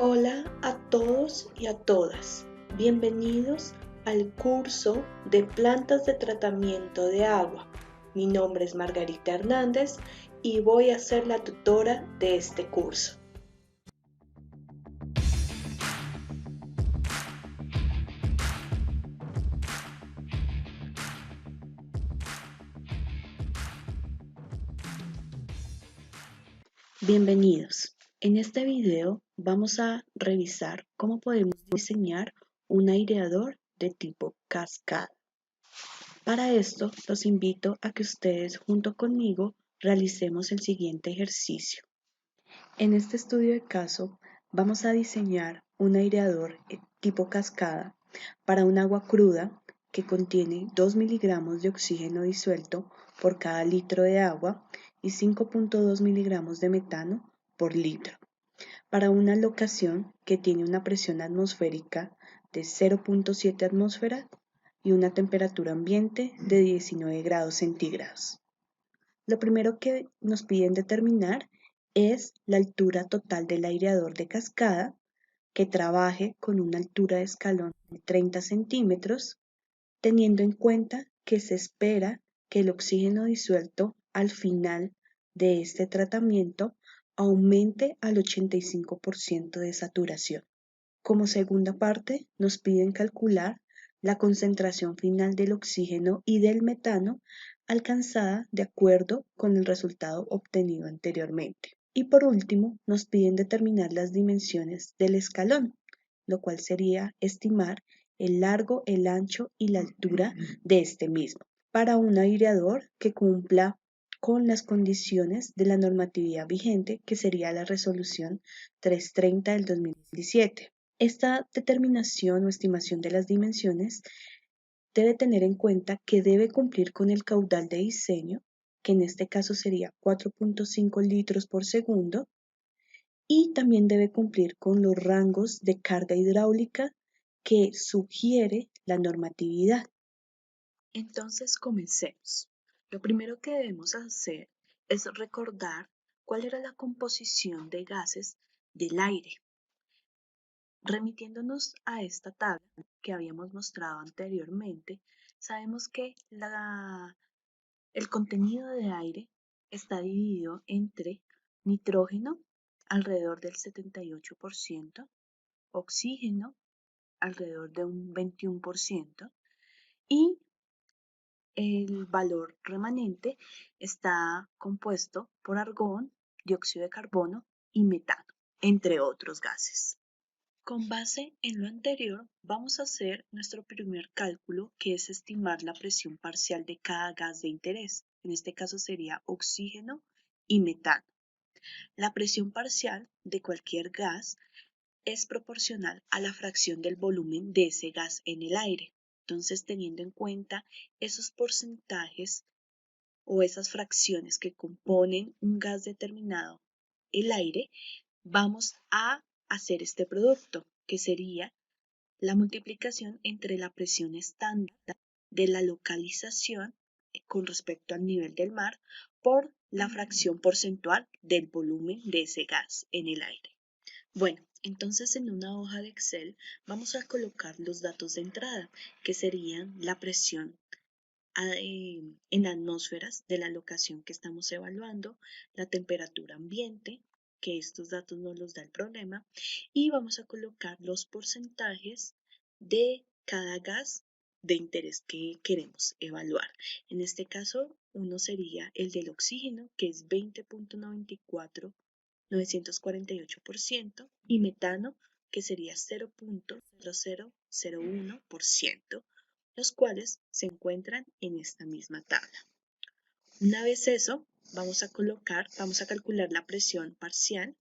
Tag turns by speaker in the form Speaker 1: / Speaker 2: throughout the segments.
Speaker 1: Hola a todos y a todas. Bienvenidos al curso de plantas de tratamiento de agua. Mi nombre es Margarita Hernández y voy a ser la tutora de este curso. Bienvenidos. En este video vamos a revisar cómo podemos diseñar un aireador de tipo cascada. Para esto, los invito a que ustedes junto conmigo realicemos el siguiente ejercicio. En este estudio de caso, vamos a diseñar un aireador tipo cascada para un agua cruda que contiene 2 miligramos de oxígeno disuelto por cada litro de agua y 5.2 miligramos de metano por litro, para una locación que tiene una presión atmosférica de 0.7 atmósferas y una temperatura ambiente de 19 grados centígrados. Lo primero que nos piden determinar es la altura total del aireador de cascada, que trabaje con una altura de escalón de 30 centímetros, teniendo en cuenta que se espera que el oxígeno disuelto al final de este tratamiento aumente al 85% de saturación. Como segunda parte, nos piden calcular la concentración final del oxígeno y del metano alcanzada de acuerdo con el resultado obtenido anteriormente. Y por último, nos piden determinar las dimensiones del escalón, lo cual sería estimar el largo, el ancho y la altura de este mismo, para un aireador que cumpla con las condiciones de la normatividad vigente, que sería la resolución 330 del 2017. Esta determinación o estimación de las dimensiones debe tener en cuenta que debe cumplir con el caudal de diseño, que en este caso sería 4.5 litros por segundo, y también debe cumplir con los rangos de carga hidráulica que sugiere la normatividad. Entonces comencemos. Lo primero que debemos hacer es recordar cuál era la composición de gases del aire. Remitiéndonos a esta tabla que habíamos mostrado anteriormente, sabemos que el contenido de aire está dividido entre nitrógeno, alrededor del 78%, oxígeno, alrededor de un 21%, y el valor remanente está compuesto por argón, dióxido de carbono y metano, entre otros gases. Con base en lo anterior, vamos a hacer nuestro primer cálculo, que es estimar la presión parcial de cada gas de interés. En este caso sería oxígeno y metano. La presión parcial de cualquier gas es proporcional a la fracción del volumen de ese gas en el aire. Entonces, teniendo en cuenta esos porcentajes o esas fracciones que componen un gas determinado, el aire, vamos a hacer este producto, que sería la multiplicación entre la presión estándar de la localización con respecto al nivel del mar por la fracción porcentual del volumen de ese gas en el aire. Bueno, entonces en una hoja de Excel vamos a colocar los datos de entrada, que serían la presión en atmósferas de la locación que estamos evaluando, la temperatura ambiente, que estos datos nos los da el problema, y vamos a colocar los porcentajes de cada gas de interés que queremos evaluar. En este caso, uno sería el del oxígeno, que es 20.948%, y metano, que sería 0.0001%, los cuales se encuentran en esta misma tabla. Una vez eso, vamos a calcular la presión parcial,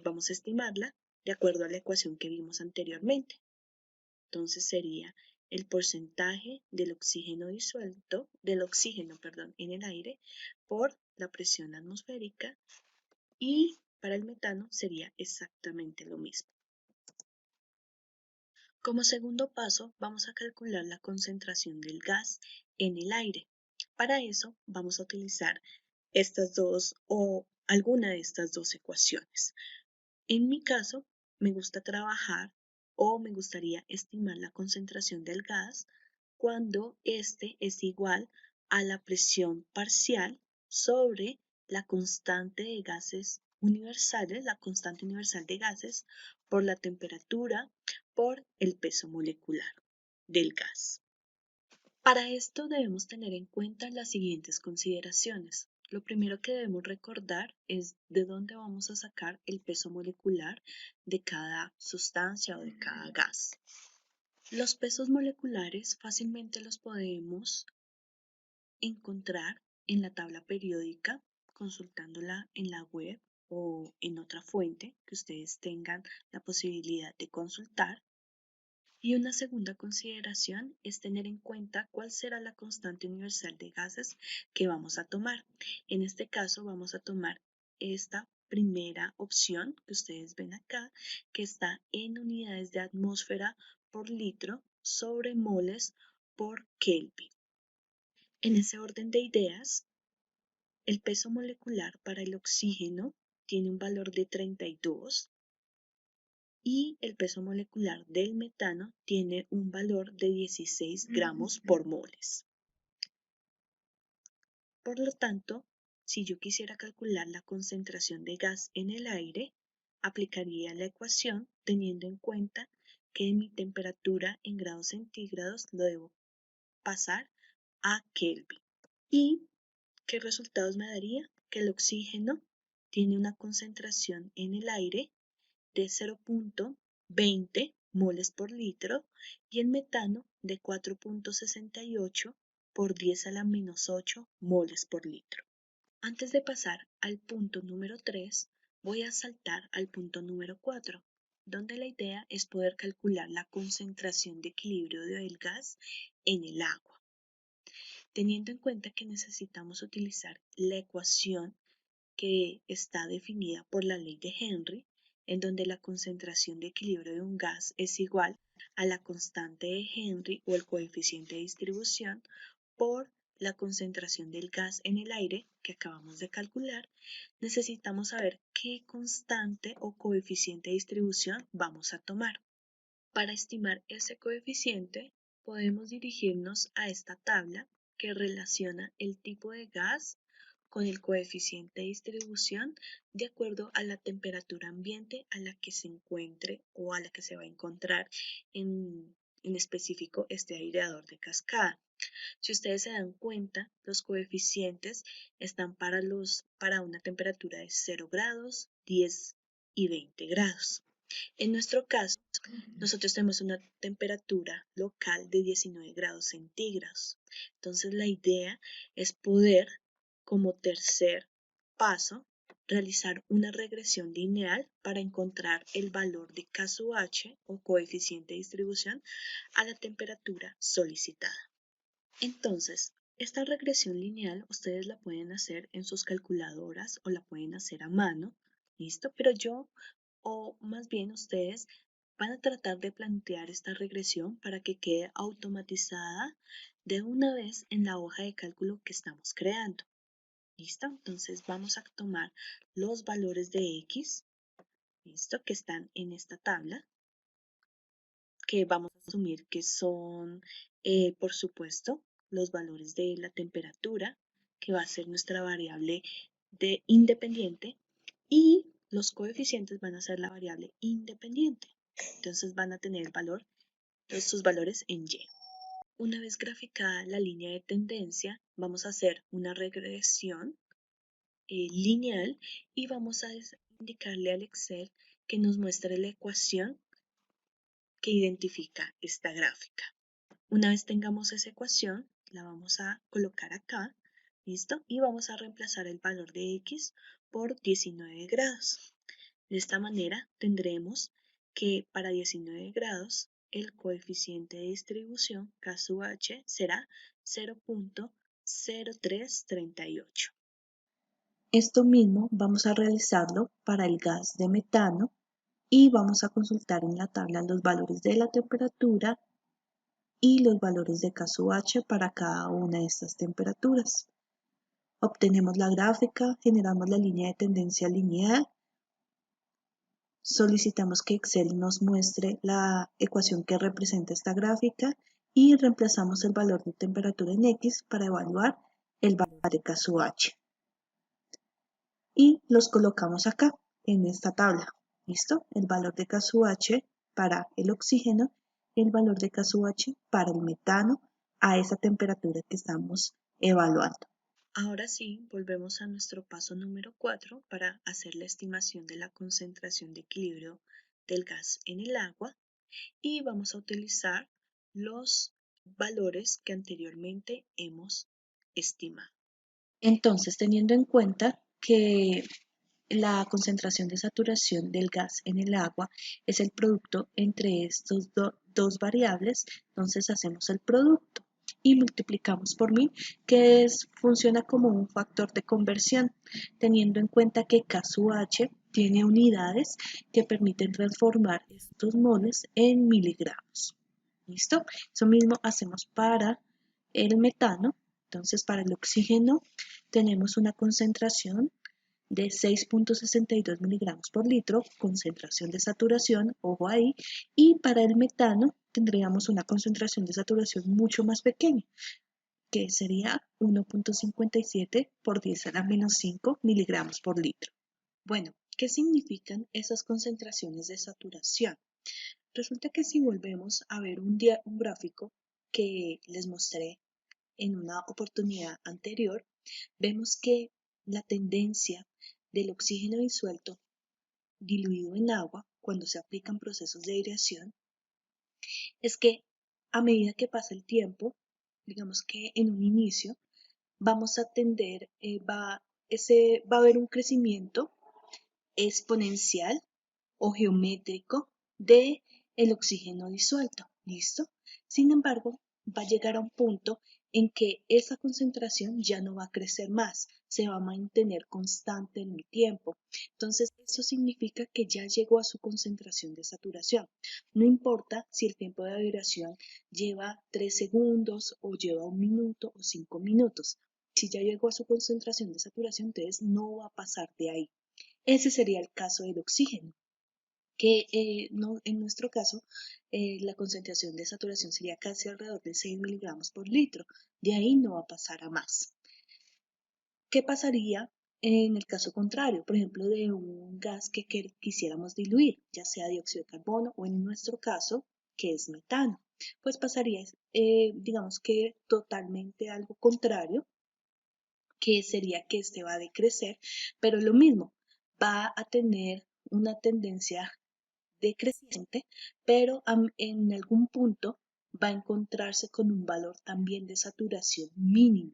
Speaker 1: vamos a estimarla de acuerdo a la ecuación que vimos anteriormente. Entonces sería el porcentaje del oxígeno disuelto, en el aire por la presión atmosférica, y para el metano sería exactamente lo mismo. Como segundo paso, vamos a calcular la concentración del gas en el aire. Para eso vamos a utilizar estas dos o alguna de estas dos ecuaciones. En mi caso, me gusta trabajar o me gustaría estimar la concentración del gas cuando este es igual a la presión parcial sobre la constante de gases universales, la constante universal de gases, por la temperatura, por el peso molecular del gas. Para esto debemos tener en cuenta las siguientes consideraciones. Lo primero que debemos recordar es de dónde vamos a sacar el peso molecular de cada sustancia o de cada gas. Los pesos moleculares fácilmente los podemos encontrar en la tabla periódica, consultándola en la web o en otra fuente que ustedes tengan la posibilidad de consultar. Y una segunda consideración es tener en cuenta cuál será la constante universal de gases que vamos a tomar. En este caso vamos a tomar esta primera opción que ustedes ven acá, que está en unidades de atmósfera por litro sobre moles por Kelvin. En ese orden de ideas, el peso molecular para el oxígeno tiene un valor de 32 y el peso molecular del metano tiene un valor de 16 gramos por moles. Por lo tanto, si yo quisiera calcular la concentración de gas en el aire, aplicaría la ecuación teniendo en cuenta que mi temperatura en grados centígrados lo debo pasar a Kelvin. ¿Y qué resultados me daría? Que el oxígeno tiene una concentración en el aire de 0.20 moles por litro y el metano de 4.68 por 10 a la menos 8 moles por litro. Antes de pasar al punto número 3, voy a saltar al punto número 4, donde la idea es poder calcular la concentración de equilibrio del gas en el agua. Teniendo en cuenta que necesitamos utilizar la ecuación que está definida por la ley de Henry, en donde la concentración de equilibrio de un gas es igual a la constante de Henry o el coeficiente de distribución por la concentración del gas en el aire que acabamos de calcular, necesitamos saber qué constante o coeficiente de distribución vamos a tomar. Para estimar ese coeficiente, podemos dirigirnos a esta tabla que relaciona el tipo de gas con el coeficiente de distribución de acuerdo a la temperatura ambiente a la que se encuentre o a la que se va a encontrar en específico este aireador de cascada. Si ustedes se dan cuenta, los coeficientes están para una temperatura de 0 grados, 10 y 20 grados. En nuestro caso, nosotros tenemos una temperatura local de 19 grados centígrados. Entonces, la idea es poder, como tercer paso, realizar una regresión lineal para encontrar el valor de K sub H o coeficiente de distribución a la temperatura solicitada. Entonces, esta regresión lineal ustedes la pueden hacer en sus calculadoras o la pueden hacer a mano, ¿listo? Pero o más bien ustedes van a tratar de plantear esta regresión para que quede automatizada de una vez en la hoja de cálculo que estamos creando. ¿Listo? Entonces vamos a tomar los valores de X, ¿listo? Que están en esta tabla, que vamos a asumir que son, por supuesto, los valores de la temperatura, que va a ser nuestra variable de independiente, y los coeficientes van a ser la variable independiente. Entonces van a tener sus valores en Y. Una vez graficada la línea de tendencia, vamos a hacer una regresión lineal y vamos a indicarle al Excel que nos muestre la ecuación que identifica esta gráfica. Una vez tengamos esa ecuación, la vamos a colocar acá, ¿listo? Y vamos a reemplazar el valor de X por 19 grados. De esta manera tendremos que para 19 grados el coeficiente de distribución K sub H será 0.0338. Esto mismo vamos a realizarlo para el gas de metano y vamos a consultar en la tabla los valores de la temperatura y los valores de K sub H para cada una de estas temperaturas. Obtenemos la gráfica, generamos la línea de tendencia lineal solicitamos que Excel nos muestre la ecuación que representa esta gráfica y reemplazamos el valor de temperatura en X para evaluar el valor de KSUH. Y los colocamos acá en esta tabla. ¿Listo? El valor de KSUH para el oxígeno y el valor de KSUH para el metano a esa temperatura que estamos evaluando. Ahora sí, volvemos a nuestro paso número 4 para hacer la estimación de la concentración de equilibrio del gas en el agua y vamos a utilizar los valores que anteriormente hemos estimado. Entonces, teniendo en cuenta que la concentración de saturación del gas en el agua es el producto entre estos dos variables, entonces hacemos el producto y multiplicamos por 1000, que funciona como un factor de conversión, teniendo en cuenta que KSUH tiene unidades que permiten transformar estos moles en miligramos. ¿Listo? Eso mismo hacemos para el metano. Entonces, para el oxígeno tenemos una concentración de 6.62 miligramos por litro, concentración de saturación, ojo ahí, y para el metano tendríamos una concentración de saturación mucho más pequeña, que sería 1.57 por 10 a la menos 5 miligramos por litro. Bueno, ¿qué significan esas concentraciones de saturación? Resulta que si volvemos a ver un gráfico que les mostré en una oportunidad anterior, vemos que la tendencia del oxígeno disuelto diluido en agua cuando se aplican procesos de aireación es que a medida que pasa el tiempo, digamos que en un inicio, vamos a tender, va a haber un crecimiento exponencial o geométrico de el oxígeno disuelto, ¿listo? Sin embargo, va a llegar a un punto en que esa concentración ya no va a crecer más, se va a mantener constante en el tiempo. Entonces, eso significa que ya llegó a su concentración de saturación. No importa si el tiempo de aireación lleva 3 segundos o lleva 1 minuto o 5 minutos. Si ya llegó a su concentración de saturación, entonces no va a pasar de ahí. Ese sería el caso del oxígeno, que no, en nuestro caso la concentración de saturación sería casi alrededor de 6 miligramos por litro. De ahí no va a pasar a más. ¿Qué pasaría en el caso contrario? Por ejemplo, de un gas que quisiéramos diluir, ya sea dióxido de carbono o en nuestro caso, que es metano. Pues pasaría, digamos que totalmente algo contrario, que sería que este va a decrecer, pero lo mismo, va a tener una tendencia decreciente, pero en algún punto va a encontrarse con un valor también de saturación mínimo.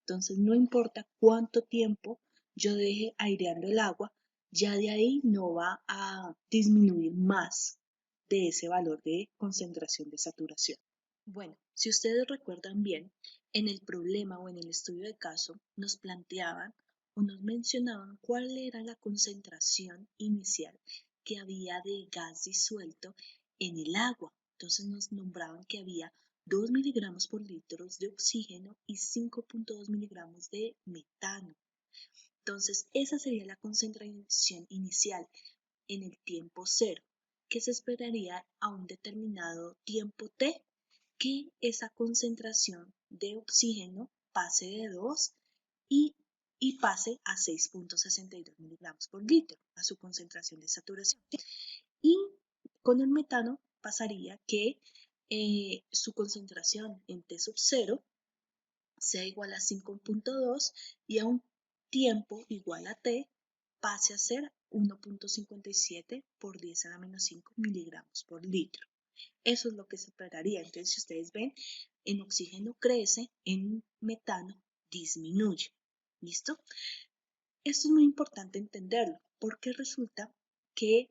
Speaker 1: Entonces, no importa cuánto tiempo yo deje aireando el agua, ya de ahí no va a disminuir más de ese valor de concentración de saturación. Bueno, si ustedes recuerdan bien, en el problema o en el estudio de caso nos planteaban o nos mencionaban cuál era la concentración inicial que había de gas disuelto en el agua. Entonces nos nombraban que había 2 miligramos por litro de oxígeno y 5.2 miligramos de metano. Entonces esa sería la concentración inicial en el tiempo cero, que se esperaría a un determinado tiempo t, que esa concentración de oxígeno pase de 2 y, y pase a 6.62 miligramos por litro, a su concentración de saturación. Y con el metano pasaría que su concentración en T sub 0 sea igual a 5.2 y a un tiempo igual a T pase a ser 1.57 por 10 a la menos 5 miligramos por litro. Eso es lo que se esperaría. Entonces, si ustedes ven, en oxígeno crece, en metano disminuye. ¿Listo? Esto es muy importante entenderlo porque resulta que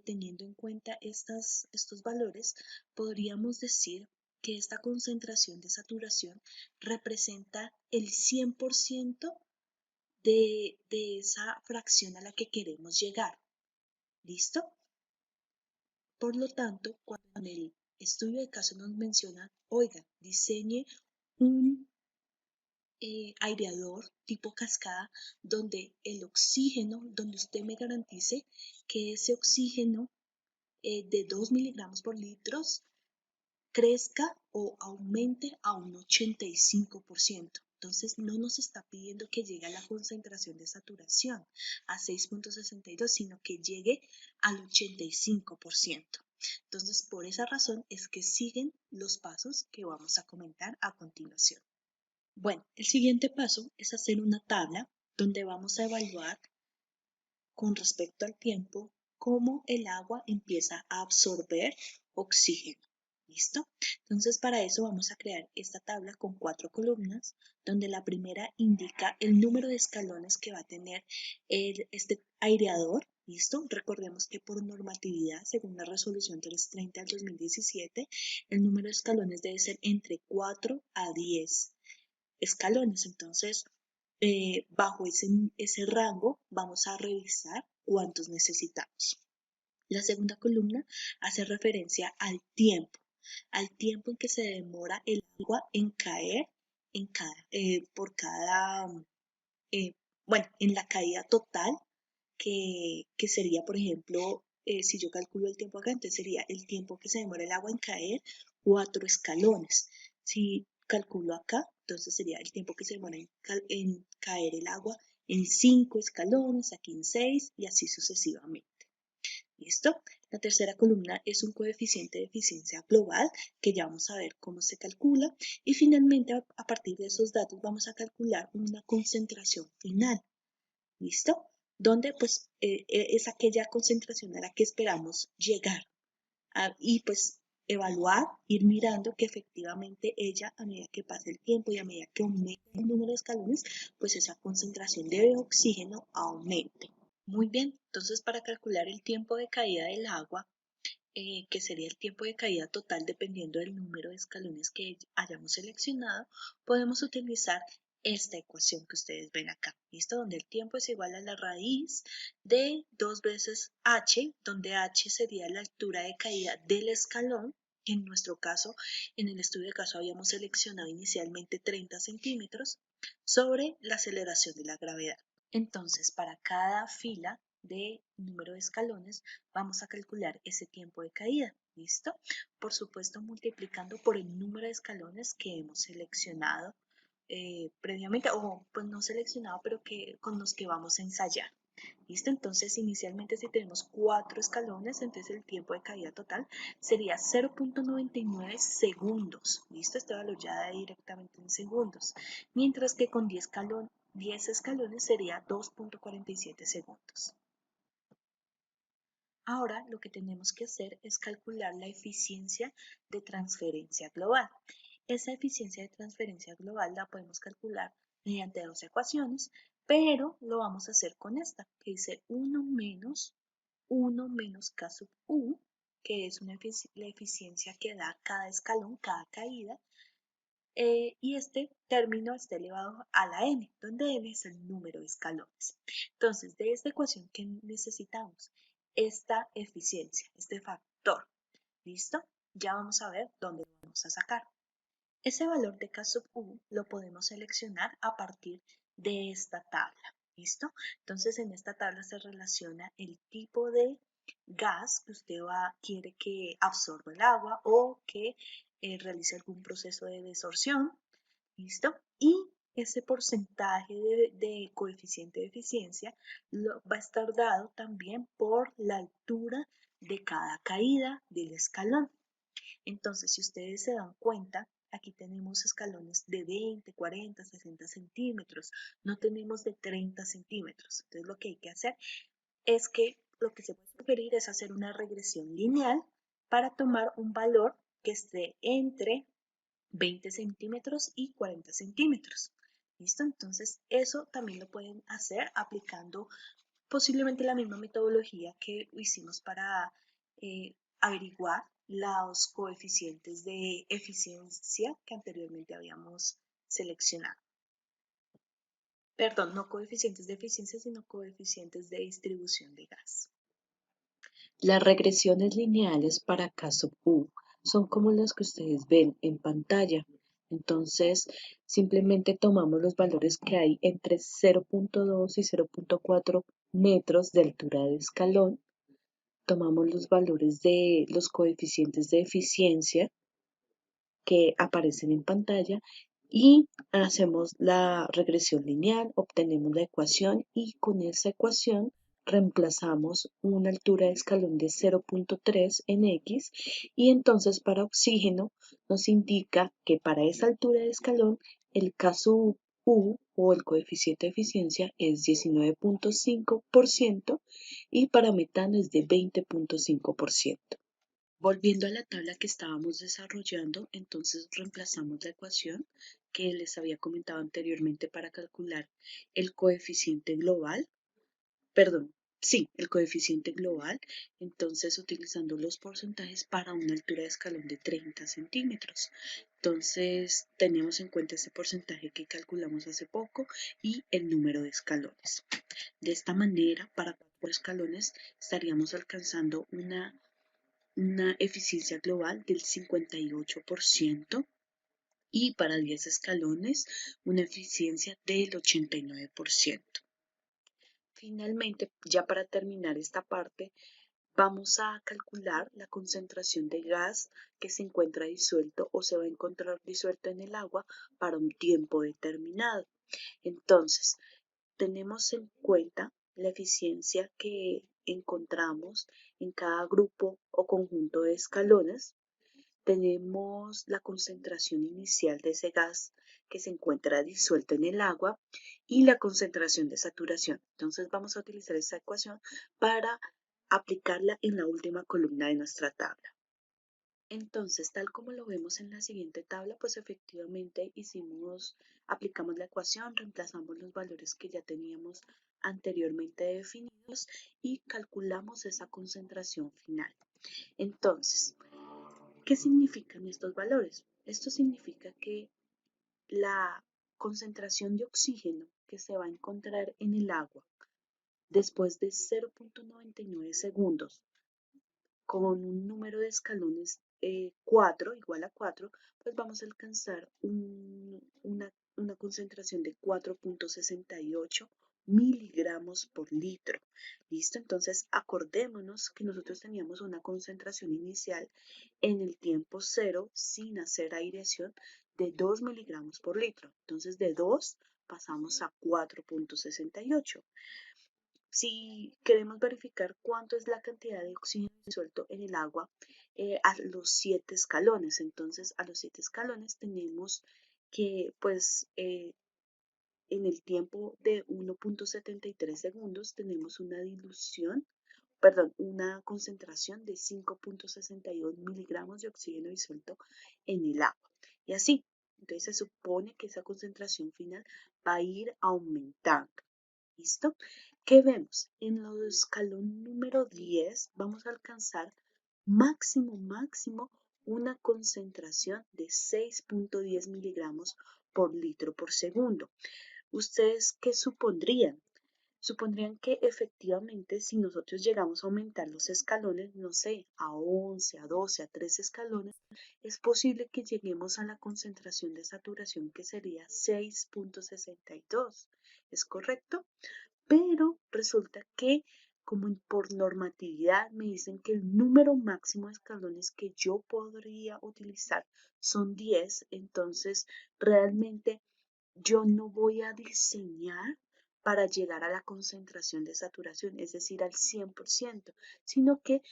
Speaker 1: teniendo en cuenta estos valores, podríamos decir que esta concentración de saturación representa el 100% de esa fracción a la que queremos llegar. ¿Listo? Por lo tanto, cuando en el estudio de caso nos menciona, oiga, diseñe un
Speaker 2: aireador tipo cascada donde el oxígeno, donde usted me garantice que ese oxígeno de 2 miligramos por litro crezca o aumente a un 85%. Entonces no nos está pidiendo que llegue a la concentración de saturación a 6,62, sino que llegue al 85%. Entonces por esa razón es que siguen los pasos que vamos a comentar a continuación. Bueno, el siguiente paso es hacer una tabla donde vamos a evaluar con respecto al tiempo cómo el agua empieza a absorber oxígeno. ¿Listo? Entonces para eso vamos a crear esta tabla con 4 columnas, donde la primera indica el número de escalones que va a tener este aireador. ¿Listo? Recordemos que por normatividad, según la resolución 330 del 2017, el número de escalones debe ser entre 4 a 10 escalones. Entonces, bajo ese rango vamos a revisar cuántos necesitamos. La segunda columna hace referencia al tiempo en que se demora el agua en caer por cada, eh, bueno, en la caída total, que sería, por ejemplo, si yo calculo el tiempo acá, entonces sería el tiempo que se demora el agua en caer, 4 escalones. Si calculo acá, entonces sería el tiempo que se demora en caer el agua en 5 escalones, aquí en 6 y así sucesivamente. ¿Listo? La tercera columna es un coeficiente de eficiencia global que ya vamos a ver cómo se calcula y finalmente a partir de esos datos vamos a calcular una concentración final. ¿Listo? Donde pues es aquella concentración a la que esperamos llegar y pues evaluar, ir mirando que efectivamente ella a medida que pase el tiempo y a medida que aumente el número de escalones, pues esa concentración de oxígeno aumente. Muy bien, entonces para calcular el tiempo de caída del agua, que sería el tiempo de caída total dependiendo del número de escalones que hayamos seleccionado, podemos utilizar esta ecuación que ustedes ven acá, ¿listo? Donde el tiempo es igual a la raíz de 2 veces h, donde h sería la altura de caída del escalón. En nuestro caso, en el estudio de caso habíamos seleccionado inicialmente 30 centímetros sobre la aceleración de la gravedad. Entonces, para cada fila de número de escalones, vamos a calcular ese tiempo de caída. ¿Listo? Por supuesto, multiplicando por el número de escalones que hemos seleccionado previamente, o pues no seleccionado, pero que con los que vamos a ensayar. ¿Listo? Entonces, inicialmente si tenemos 4 escalones, entonces el tiempo de caída total sería 0,99 segundos. ¿Listo? Este valor ya da directamente en segundos. Mientras que con 10 escalones sería 2,47 segundos. Ahora lo que tenemos que hacer es calcular la eficiencia de transferencia global. Esa eficiencia de transferencia global la podemos calcular mediante dos ecuaciones, pero lo vamos a hacer con esta, que dice 1 menos K sub U, que es la eficiencia que da cada escalón, cada caída, y este término está elevado a la n, donde n es el número de escalones. Entonces, de esta ecuación que necesitamos, esta eficiencia, este factor, ¿listo? Ya vamos a ver dónde lo vamos a sacar. Ese valor de K sub U lo podemos seleccionar a partir de esta tabla, ¿listo? Entonces, en esta tabla se relaciona el tipo de gas que usted quiere que absorba el agua o que realice algún proceso de desorción, ¿listo? Y ese porcentaje de coeficiente de eficiencia va a estar dado también por la altura de cada caída del escalón. Entonces, si ustedes se dan cuenta, aquí tenemos escalones de 20, 40, 60 centímetros, no tenemos de 30 centímetros. Entonces, lo que hay que hacer es que lo que se puede sugerir es hacer una regresión lineal para tomar un valor que esté entre 20 centímetros y 40 centímetros. ¿Listo? Entonces, eso también lo pueden hacer aplicando posiblemente la misma metodología que hicimos para averiguar los coeficientes de eficiencia que anteriormente habíamos seleccionado. Perdón, no coeficientes de eficiencia, sino coeficientes de distribución de gas.
Speaker 1: Las regresiones lineales para K sub U son como las que ustedes ven en pantalla.
Speaker 2: Entonces, simplemente tomamos los valores que hay entre 0.2 y 0.4 metros de altura de escalón, tomamos los valores de los coeficientes de eficiencia que aparecen en pantalla y hacemos la regresión lineal, obtenemos la ecuación y con esa ecuación reemplazamos una altura de escalón de 0.3 en X y entonces para oxígeno nos indica que para esa altura de escalón el caso U o el coeficiente de eficiencia es 19.5% y para metano es de 20.5%. Volviendo a la tabla que estábamos desarrollando, entonces reemplazamos la ecuación que les había comentado anteriormente para calcular el coeficiente global, perdón, sí, el coeficiente global, entonces utilizando los porcentajes para una altura de escalón de 30 centímetros. Entonces tenemos en cuenta ese porcentaje que calculamos hace poco y el número de escalones. De esta manera, para 4 escalones estaríamos alcanzando una eficiencia global del 58% y para 10 escalones una eficiencia del 89%. Finalmente, ya para terminar esta parte, vamos a calcular la concentración de gas que se encuentra disuelto o se va a encontrar disuelto en el agua para un tiempo determinado. Entonces, tenemos en cuenta la eficiencia que encontramos en cada grupo o conjunto de escalones. Tenemos la concentración inicial de ese gas que se encuentra disuelto en el agua y la concentración de saturación. Entonces vamos a utilizar esta ecuación para aplicarla en la última columna de nuestra tabla. Entonces, tal como lo vemos en la siguiente tabla, pues efectivamente aplicamos la ecuación, reemplazamos los valores que ya teníamos anteriormente definidos y calculamos esa concentración final. Entonces, ¿qué significan estos valores? Esto significa que la concentración de oxígeno que se va a encontrar en el agua después de 0.99 segundos con un número de escalones 4, igual a 4, pues vamos a alcanzar una concentración de 4.68 miligramos por litro. ¿Listo? Entonces, acordémonos que nosotros teníamos una concentración inicial en el tiempo cero, sin hacer aireación, de 2 miligramos por litro. Entonces, de 2 pasamos a 4.68. Si queremos verificar cuánto es la cantidad de oxígeno disuelto en el agua a los 7 escalones, entonces a los 7 escalones tenemos que pues en el tiempo de 1.73 segundos tenemos una una concentración de 5.62 miligramos de oxígeno disuelto en el agua. Y así, entonces se supone que esa concentración final va a ir aumentando. ¿Listo? ¿Qué vemos? En el escalón número 10 vamos a alcanzar máximo una concentración de 6.10 miligramos por litro por segundo. ¿Ustedes qué supondrían? Supondrían que efectivamente si nosotros llegamos a aumentar los escalones, no sé, a 11, a 12, a 13 escalones, es posible que lleguemos a la concentración de saturación que sería 6.62. ¿Es correcto? Pero resulta que como por normatividad me dicen que el número máximo de escalones que yo podría utilizar son 10, entonces realmente yo no voy a diseñar para llegar a la concentración de saturación, es decir, al 100%, sino que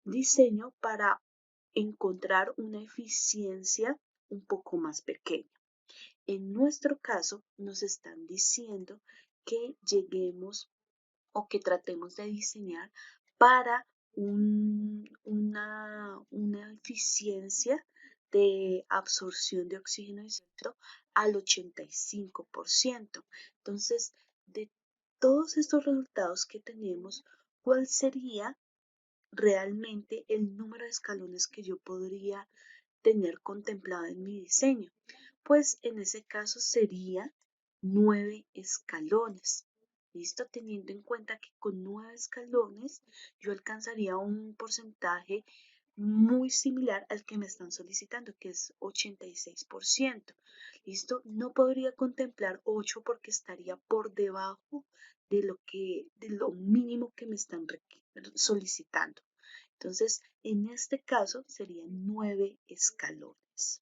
Speaker 2: diseño para encontrar una eficiencia un poco más pequeña. En nuestro caso, nos están diciendo que lleguemos o que tratemos de diseñar para una eficiencia de absorción de oxígeno disuelto al 85%. Entonces, de todos estos resultados que tenemos, ¿cuál sería realmente el número de escalones que yo podría tener contemplado en mi diseño? Pues en ese caso sería 9 escalones. ¿Listo? Teniendo en cuenta que con 9 escalones yo alcanzaría un porcentaje muy similar al que me están solicitando, que es 86%. ¿Listo? No podría contemplar 8 porque estaría por debajo de lo mínimo que me están solicitando. Entonces, en este caso serían 9 escalones.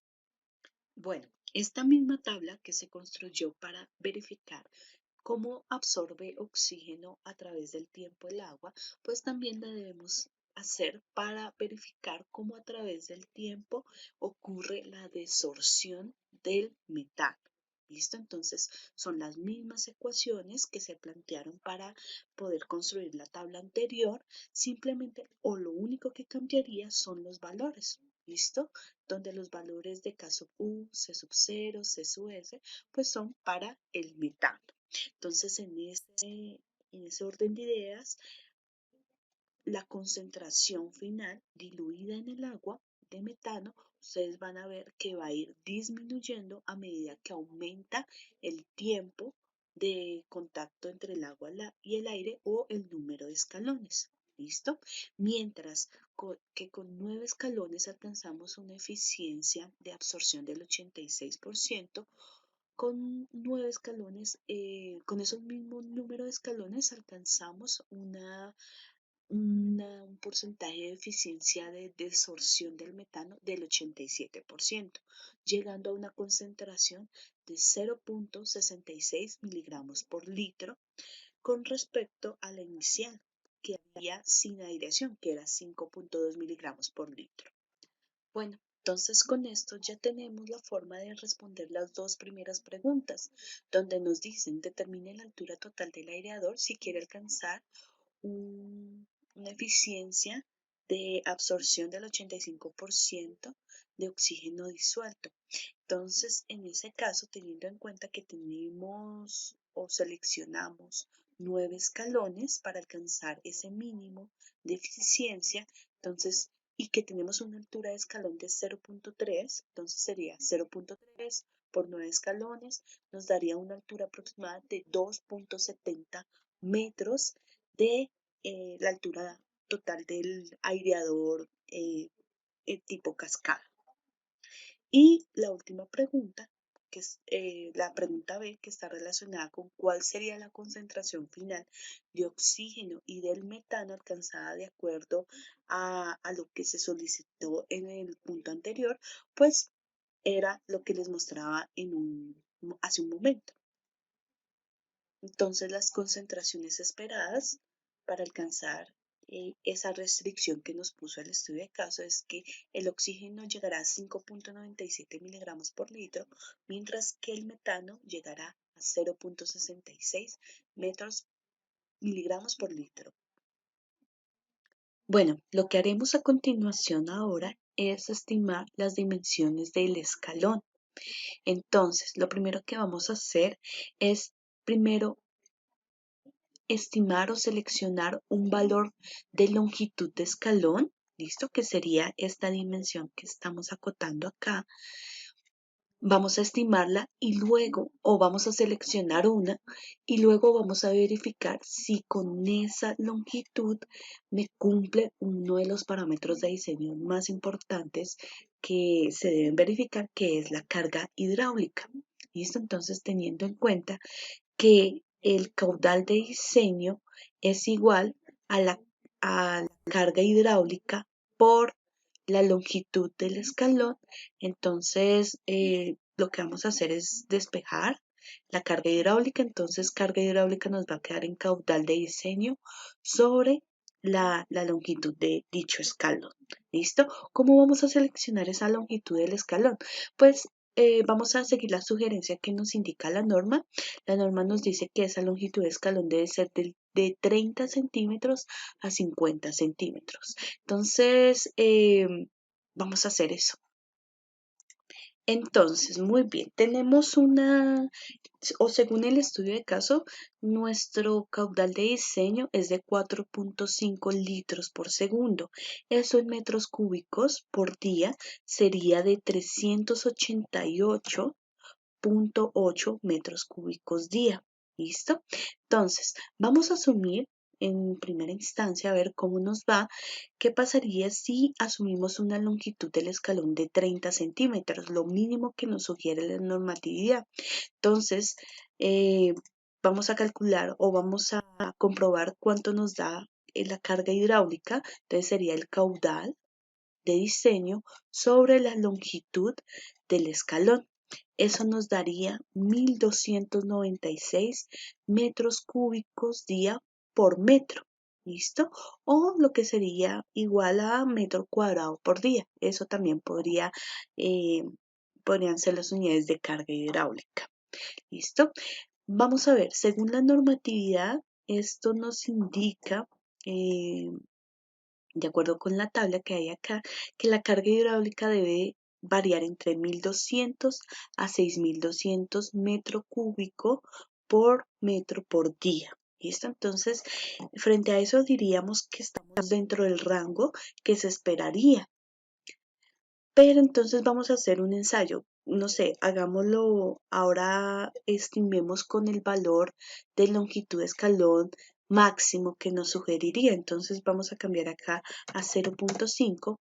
Speaker 2: Bueno, esta misma tabla que se construyó para verificar cómo absorbe oxígeno a través del tiempo el agua, pues también la debemos hacer para verificar cómo a través del tiempo ocurre la desorción del metano. ¿Listo? Entonces son las mismas ecuaciones que se plantearon para poder construir la tabla anterior, simplemente o lo único que cambiaría son los valores. ¿Listo? Donde los valores de K sub U, C sub 0, C sub S, pues son para el metano. Entonces, en ese orden de ideas, la concentración final diluida en el agua de metano, ustedes van a ver que va a ir disminuyendo a medida que aumenta el tiempo de contacto entre el agua y el aire o el número de escalones. ¿Listo? Mientras que con 9 escalones alcanzamos una eficiencia de absorción del 86%, con 9 escalones, con esos mismos número de escalones alcanzamos un porcentaje de eficiencia de desorción del metano del 87%, llegando a una concentración de 0.66 miligramos por litro con respecto a la inicial, que había sin aireación, que era 5.2 miligramos por litro. Bueno, entonces con esto ya tenemos la forma de responder las dos primeras preguntas, donde nos dicen determine la altura total del aireador si quiere alcanzar una eficiencia de absorción del 85% de oxígeno disuelto. Entonces, en ese caso, teniendo en cuenta que tenemos o seleccionamos 9 escalones para alcanzar ese mínimo de eficiencia, entonces, y que tenemos una altura de escalón de 0.3, entonces sería 0.3 por 9 escalones, nos daría una altura aproximada de 2.70 metros de la altura total del aireador tipo cascada. Y la última pregunta, que es la pregunta B, que está relacionada con cuál sería la concentración final de oxígeno y del metano alcanzada de acuerdo a lo que se solicitó en el punto anterior, pues era lo que les mostraba hace un momento. Entonces, las concentraciones esperadas para alcanzar esa restricción que nos puso el estudio de caso es que el oxígeno llegará a 5.97 miligramos por litro, mientras que el metano llegará a 0.66 miligramos por litro. Bueno, lo que haremos a continuación ahora es estimar las dimensiones del escalón. Entonces, lo primero que vamos a hacer es primero estimar o seleccionar un valor de longitud de escalón, ¿listo? Que sería esta dimensión que estamos acotando acá. Vamos a estimarla y luego, o vamos a seleccionar una y luego vamos a verificar si con esa longitud me cumple uno de los parámetros de diseño más importantes que se deben verificar, que es la carga hidráulica. ¿Listo? Entonces, teniendo en cuenta que el caudal de diseño es igual a la carga hidráulica por la longitud del escalón. Entonces, lo que vamos a hacer es despejar la carga hidráulica. Entonces, carga hidráulica nos va a quedar en caudal de diseño sobre la longitud de dicho escalón. ¿Listo? ¿Cómo vamos a seleccionar esa longitud del escalón? Pues vamos a seguir la sugerencia que nos indica la norma. La norma nos dice que esa longitud de escalón debe ser de 30 centímetros a 50 centímetros. Entonces, vamos a hacer eso. Entonces, muy bien, tenemos o según el estudio de caso, nuestro caudal de diseño es de 4.5 litros por segundo. Eso en metros cúbicos por día sería de 388.8 metros cúbicos día. ¿Listo? Entonces, vamos a asumir
Speaker 1: en primera instancia a ver cómo nos va. ¿Qué pasaría si asumimos una longitud del escalón de 30 centímetros? Lo mínimo que nos sugiere la normatividad. Entonces, vamos a calcular o vamos a comprobar cuánto nos da la carga hidráulica. Entonces sería el caudal de diseño sobre la longitud del escalón. Eso nos daría 1296 metros cúbicos día por metro. ¿Listo? O lo que sería igual a metro cuadrado por día. Eso también eh, podrían ser las unidades de carga hidráulica. ¿Listo? Vamos a ver, según la normatividad, esto nos indica eh, de acuerdo con la tabla que hay acá, que la carga hidráulica debe variar entre 1200 a 6200 metro cúbico por metro por día. ¿Listo? Entonces, frente a eso diríamos que estamos dentro del rango que se esperaría. Pero entonces vamos a hacer un ensayo. No sé, hagámoslo ahora, estimemos con el valor de longitud de escalón máximo que nos sugeriría. Entonces vamos a cambiar acá a 0.5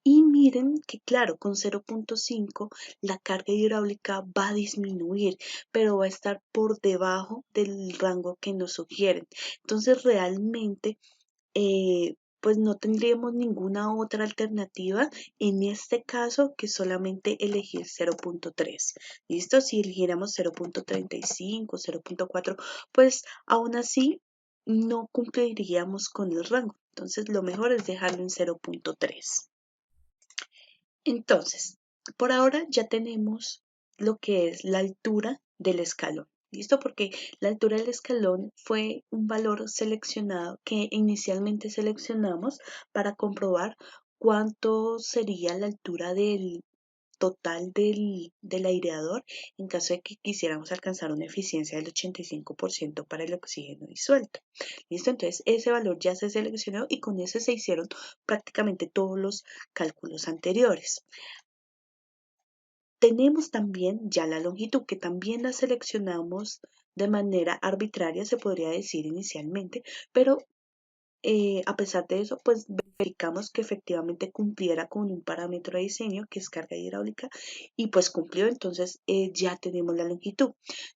Speaker 1: y miren que claro, con 0.5 la carga hidráulica va a disminuir, pero va a estar por debajo del rango que nos sugieren. Entonces realmente pues no tendríamos ninguna otra alternativa en este caso que solamente elegir 0.3. ¿Listo? Si eligiéramos 0.35, 0.4, pues aún así no cumpliríamos con el rango. Entonces lo mejor es dejarlo en 0.3. Entonces, por ahora ya tenemos lo que es la altura del escalón. ¿Listo? Porque la altura del escalón fue un valor seleccionado que inicialmente seleccionamos para comprobar cuánto sería la altura del total del aireador en caso de que quisiéramos alcanzar una eficiencia del 85% para el oxígeno disuelto. ¿Listo? Entonces ese valor ya se seleccionó y con ese se hicieron prácticamente todos los cálculos anteriores. Tenemos también ya la longitud, que también la seleccionamos de manera arbitraria, se podría decir inicialmente, pero a pesar de eso, pues verificamos que efectivamente cumpliera con un parámetro de diseño que es carga hidráulica y pues cumplió, entonces ya tenemos la longitud.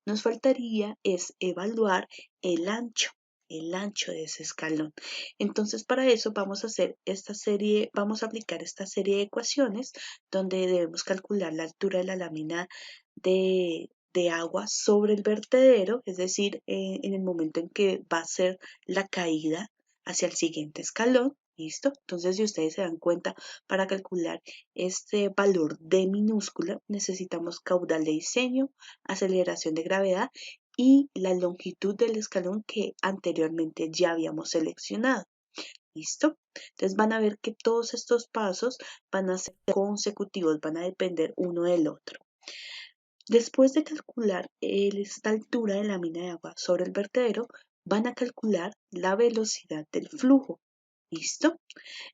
Speaker 1: Nos faltaría es evaluar el ancho el ancho de ese escalón. Entonces, para eso vamos a hacer esta serie, vamos a aplicar esta serie de ecuaciones donde debemos calcular la altura de la lámina de agua sobre el vertedero, es decir, en el momento en que va a ser la caída hacia el siguiente escalón. ¿Listo? Entonces, si ustedes se dan cuenta, para calcular este valor de minúscula necesitamos caudal de diseño, aceleración de gravedad y la longitud del escalón que anteriormente ya habíamos seleccionado. ¿Listo? Entonces van a ver que todos estos pasos van a ser consecutivos, van a depender uno del otro. Después de calcular esta altura de la mina de agua sobre el vertedero, van a calcular la velocidad del flujo. ¿Listo?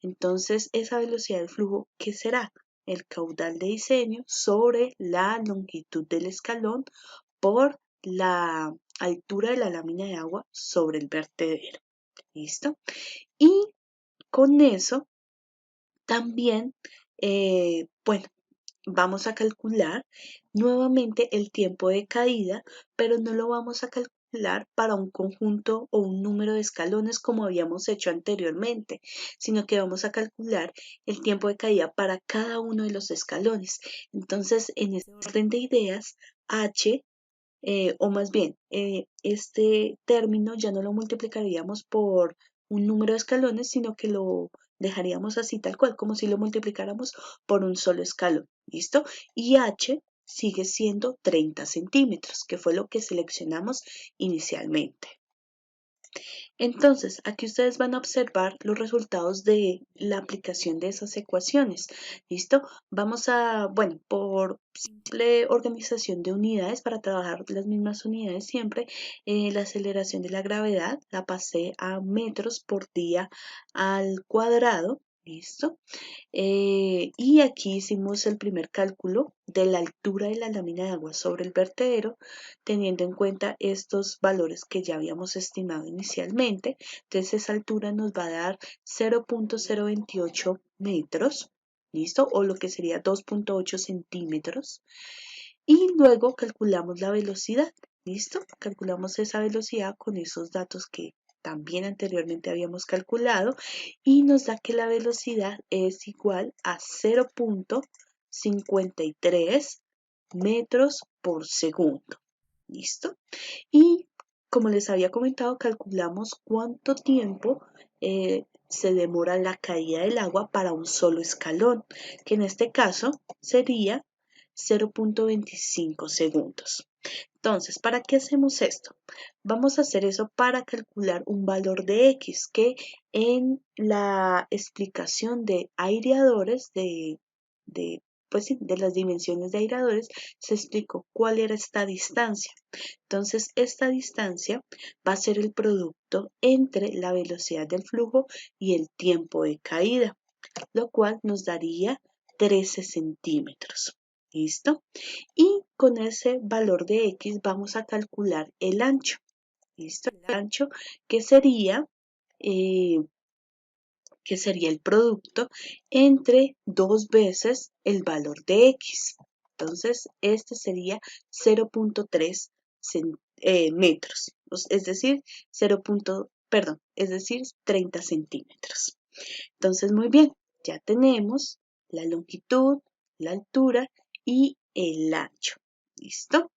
Speaker 1: Entonces, esa velocidad del flujo, ¿qué será? El caudal de diseño sobre la longitud del escalón por la altura de la lámina de agua sobre el vertedero. ¿Listo? Y con eso también, bueno, vamos a calcular nuevamente el tiempo de caída, pero no lo vamos a calcular para un conjunto o un número de escalones como habíamos hecho anteriormente, sino que vamos a calcular el tiempo de caída para cada uno de los escalones. Entonces, en este orden de ideas, H o más bien, este término ya no lo multiplicaríamos por un número de escalones, sino que lo dejaríamos así tal cual, como si lo multiplicáramos por un solo escalón. ¿Listo? Y h sigue siendo 30 centímetros, que fue lo que seleccionamos inicialmente. Entonces, aquí ustedes van a observar los resultados de la aplicación de esas ecuaciones. ¿Listo? Vamos a, bueno, por simple organización de unidades, para trabajar las mismas unidades siempre, la aceleración de la gravedad la pasé a metros por día al cuadrado.
Speaker 2: ¿Listo? Y aquí hicimos el primer cálculo de la altura de la lámina de agua sobre el vertedero, teniendo en cuenta estos valores que ya habíamos estimado inicialmente. Entonces esa altura nos va a dar 0.028 metros, ¿listo? O lo que sería 2.8 centímetros. Y luego calculamos la velocidad, ¿listo? Calculamos esa velocidad con esos datos que también anteriormente habíamos calculado y nos da que la velocidad es igual a 0.53 metros por segundo. ¿Listo? Y como les había comentado, calculamos cuánto tiempo se demora la caída del agua para un solo escalón, que en este caso sería 0.25 segundos. Entonces, ¿para qué hacemos esto? Vamos a hacer eso para calcular un valor de X que en la explicación de aireadores, pues sí, de las dimensiones de aireadores, se explicó cuál era esta distancia. Entonces, esta distancia va a ser el producto entre la velocidad del flujo y el tiempo de caída, lo cual nos daría 13 centímetros. ¿Listo? Y con ese valor de X vamos a calcular el ancho. ¿Listo? El ancho que sería el producto entre 2 veces el valor de X. Entonces, este sería 0.3 metros, es decir, 30 centímetros. Entonces, muy bien, ya tenemos la longitud, la altura y el ancho. ¿Listo?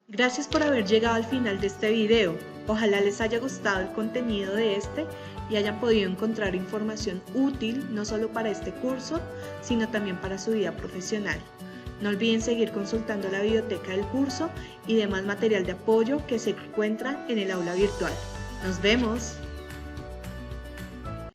Speaker 1: Gracias por haber llegado al final de este video. Ojalá les haya gustado el contenido de este y hayan podido encontrar información útil no solo para este curso, sino también para su vida profesional. No olviden seguir consultando la biblioteca del curso y demás material de apoyo que se encuentra en el aula virtual. ¡Nos vemos!